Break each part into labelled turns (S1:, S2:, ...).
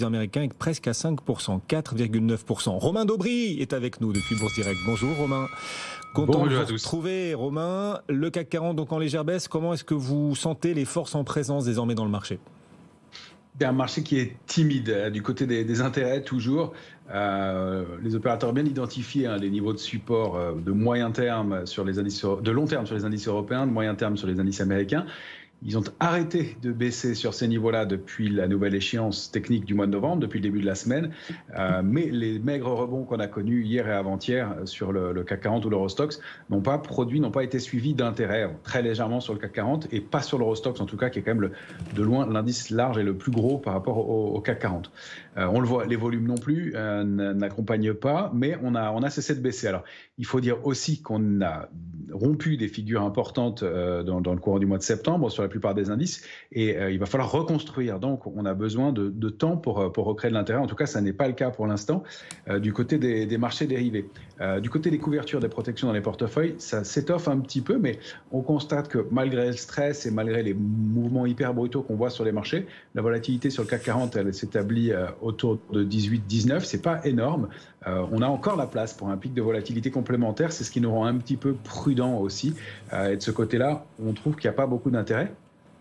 S1: américains est presque à 5%, 4,9%. Romain Daubry est avec nous depuis Bourse Direct. Bonjour Romain. Content de vous retrouver Romain. Le CAC 40 donc en légère baisse. Comment est-ce que vous sentez les forces en présence désormais dans le marché ?
S2: Un marché qui est timide du côté des intérêts toujours. Les opérateurs ont bien identifié les niveaux de support de moyen terme sur les indices, de long terme sur les indices européens, de moyen terme sur les indices américains. Ils ont arrêté de baisser sur ces niveaux-là depuis la nouvelle échéance technique du mois de novembre, depuis le début de la semaine. Mais les maigres rebonds qu'on a connus hier et avant-hier sur le CAC 40 ou l'Eurostoxx n'ont pas été suivis d'intérêt, très légèrement sur le CAC 40 et pas sur l'Eurostoxx en tout cas, qui est quand même de loin l'indice large et le plus gros par rapport au CAC 40. On le voit, les volumes non plus n'accompagnent pas, mais on a cessé de baisser. Alors, il faut dire aussi qu'on a rompu des figures importantes dans le courant du mois de septembre sur la plupart des indices et il va falloir reconstruire. Donc, on a besoin de temps pour recréer de l'intérêt. En tout cas, ça n'est pas le cas pour l'instant du côté des marchés dérivés. Du côté des couvertures, des protections dans les portefeuilles, ça s'étoffe un petit peu, mais on constate que malgré le stress et malgré les mouvements hyper brutaux qu'on voit sur les marchés, la volatilité sur le CAC 40, elle s'établit autour de 18-19. C'est pas énorme. On a encore la place pour un pic de volatilité complémentaire. C'est ce qui nous rend un petit peu prudents aussi. Et de ce côté-là, on trouve qu'il n'y a pas beaucoup d'intérêt.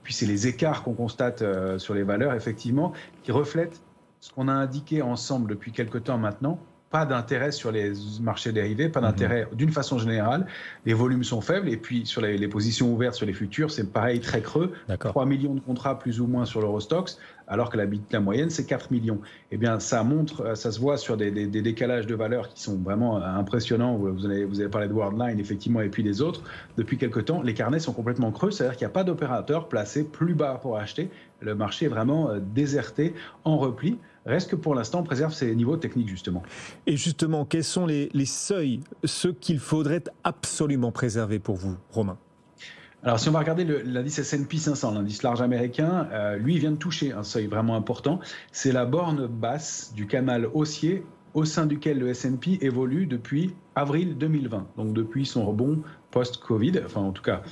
S2: Puis c'est les écarts qu'on constate sur les valeurs, effectivement, qui reflètent ce qu'on a indiqué ensemble depuis quelque temps maintenant. Pas d'intérêt sur les marchés dérivés, pas d'intérêt d'une façon générale. Les volumes sont faibles et puis sur les positions ouvertes sur les futurs, c'est pareil, très creux. 3 millions de contrats plus ou moins sur l'Eurostoxx, alors que la moyenne, c'est 4 millions. Eh bien, ça se voit sur des décalages de valeurs qui sont vraiment impressionnants. Vous avez parlé de Worldline, effectivement, et puis des autres. Depuis quelque temps, les carnets sont complètement creux, c'est-à-dire qu'il n'y a pas d'opérateur placé plus bas pour acheter. Le marché est vraiment déserté, en repli. Reste que pour l'instant, on préserve ces niveaux techniques, justement.
S1: Et justement, quels sont les seuils, ceux qu'il faudrait absolument préserver pour vous, Romain ?
S2: Alors, si on va regarder l'indice S&P 500, l'indice large américain, lui, il vient de toucher un seuil vraiment important. C'est la borne basse du canal haussier au sein duquel le S&P évolue depuis avril 2020, donc depuis son rebond post-Covid, enfin en tout cas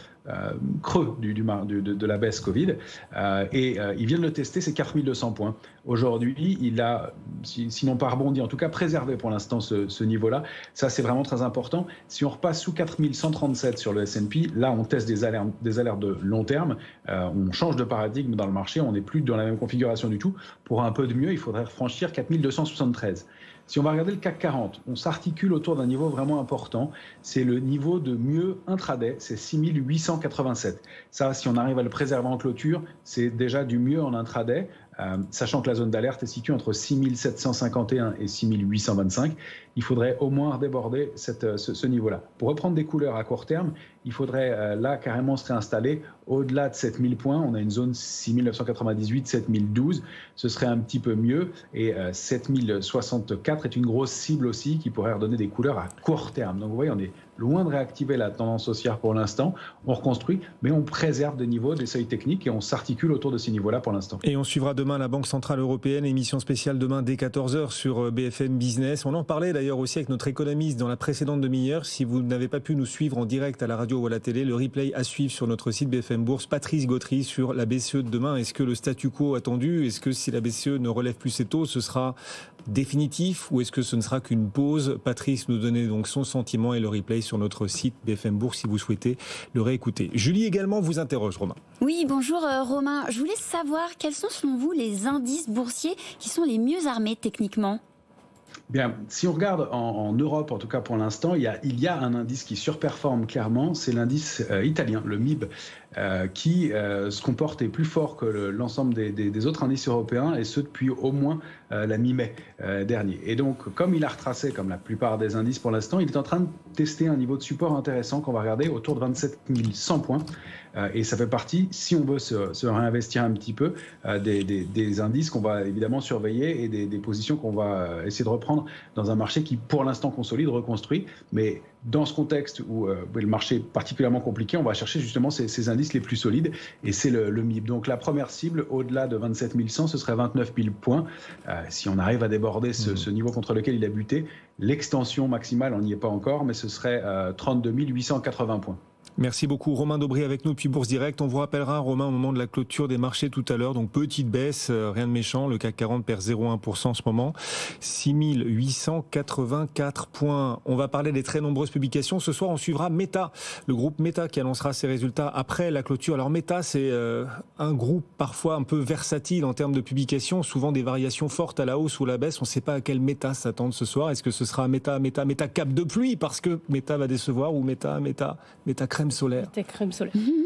S2: creux de la baisse Covid, et il vient de le tester, c'est 4200 points. Aujourd'hui, il a, sinon pas rebondi, en tout cas préservé pour l'instant ce niveau-là. Ça, c'est vraiment très important. Si on repasse sous 4137 sur le S&P, là, on teste des alertes de long terme. On change de paradigme dans le marché. On n'est plus dans la même configuration du tout. Pour un peu de mieux, il faudrait franchir 4273. Si on va regarder le CAC 40, on s'articule autour d'un niveau vraiment important. C'est le niveau de mieux intraday, c'est 6887. Ça, si on arrive à le préserver en clôture, c'est déjà du mieux en intraday. Sachant que la zone d'alerte est située entre 6751 et 6825, il faudrait au moins déborder ce niveau-là. Pour reprendre des couleurs à court terme, il faudrait là carrément se réinstaller au-delà de 7000 points. On a une zone 6998, 7012, ce serait un petit peu mieux. Et 7064 est une grosse cible aussi qui pourrait redonner des couleurs à court terme. Donc vous voyez, on est loin de réactiver la tendance haussière pour l'instant. On reconstruit, mais on préserve des niveaux, des seuils techniques et on s'articule autour de ces niveaux-là pour l'instant.
S1: Et on suivra demain la Banque Centrale Européenne, émission spéciale demain dès 14h sur BFM Business. On en parlait d'ailleurs aussi avec notre économiste dans la précédente demi-heure. Si vous n'avez pas pu nous suivre en direct à la radio ou à la télé, le replay à suivre sur notre site BFM Bourse. Patrice Gautry sur la BCE de demain. Est-ce que le statu quo attendu, est-ce que si la BCE ne relève plus ses taux, ce sera définitif ou est-ce que ce ne sera qu'une pause ? Patrice nous donnait donc son sentiment et le replay sur notre site BFM Bourse si vous souhaitez le réécouter. Julie également vous interroge, Romain.
S3: Oui, bonjour Romain. Je voulais savoir quels sont selon vous les indices boursiers qui sont les mieux armés techniquement ?
S2: Bien, si on regarde en Europe, en tout cas pour l'instant, il y a un indice qui surperforme clairement, c'est l'indice italien, le MIB, qui se comporte plus fort que l'ensemble des autres indices européens, et ce depuis au moins la mi-mai dernier. Et donc, comme il a retracé, comme la plupart des indices pour l'instant, il est en train de tester un niveau de support intéressant qu'on va regarder autour de 27 100 points. Et ça fait partie, si on veut se réinvestir un petit peu, des indices qu'on va évidemment surveiller et des positions qu'on va essayer de reprendre dans un marché qui, pour l'instant, consolide, reconstruit. Mais dans ce contexte où le marché est particulièrement compliqué, on va chercher justement ces indices les plus solides et c'est le MIB. Donc la première cible, au-delà de 27 100, ce serait 29 000 points. Si on arrive à déborder ce niveau contre lequel il a buté, l'extension maximale, on n'y est pas encore, mais ce serait 32 880 points.
S1: Merci beaucoup Romain Daubry avec nous depuis Bourse Direct. On vous rappellera Romain au moment de la clôture des marchés tout à l'heure. Donc petite baisse, rien de méchant. Le CAC 40 perd 0,1% en ce moment. 6884 points. On va parler des très nombreuses publications. Ce soir on suivra Meta, le groupe Meta qui annoncera ses résultats après la clôture. Alors Meta c'est un groupe parfois un peu versatile en termes de publications. Souvent des variations fortes à la hausse ou à la baisse. On ne sait pas à quel Meta s'attendre ce soir. Est-ce que ce sera Meta cap de pluie parce que Meta va décevoir ou Meta crème solaire.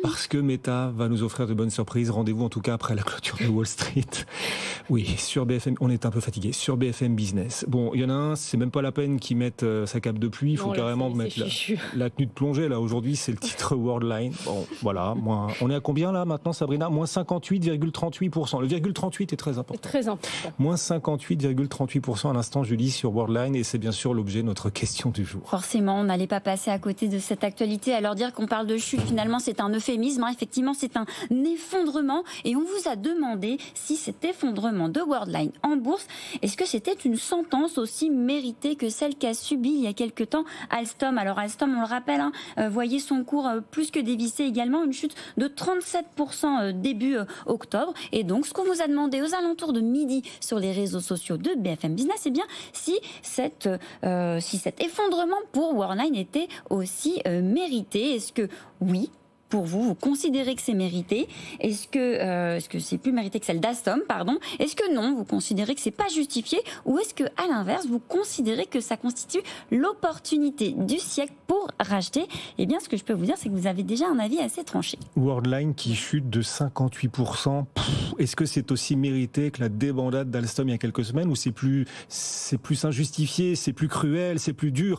S1: Parce que Meta va nous offrir de bonnes surprises. Rendez-vous en tout cas après la clôture de Wall Street. Oui, sur BFM, on est un peu fatigué. Sur BFM Business. Bon, il y en a un, c'est même pas la peine qu'ils mettent sa cape de pluie. Il faut carrément mettre la tenue de plongée. Là, aujourd'hui, c'est le titre Worldline. Bon, voilà. On est à combien là maintenant, Sabrina ? Moins 58,38%. Le virgule 38 est très important.
S4: Très important.
S1: Moins 58,38% à l'instant, Julie, sur Worldline. Et c'est bien sûr l'objet de notre question du jour.
S3: Forcément, on n'allait pas passer à côté de cette actualité. Alors dire qu'on parle de chute, finalement, c'est un euphémisme. Effectivement, c'est un effondrement. Et on vous a demandé si cet effondrement de Worldline en bourse, est-ce que c'était une sentence aussi méritée que celle qu'a subie il y a quelque temps Alstom. Alors Alstom, on le rappelle, voyait son cours plus que dévissé également, une chute de 37% début octobre. Et donc, ce qu'on vous a demandé aux alentours de midi sur les réseaux sociaux de BFM Business, c'est bien si cet effondrement pour Worldline était aussi mérité. Est-ce que oui, pour vous, vous considérez que c'est mérité? Est-ce que c'est plus mérité que celle d'Alstom, pardon? Est-ce que non, vous considérez que c'est pas justifié? Ou est-ce que, à l'inverse, vous considérez que ça constitue l'opportunité du siècle pour racheter? Eh bien, ce que je peux vous dire, c'est que vous avez déjà un avis assez tranché.
S1: Worldline qui chute de 58%. Est-ce que c'est aussi mérité que la débandade d'Alstom il y a quelques semaines, ou c'est plus injustifié, c'est plus cruel, c'est plus dur?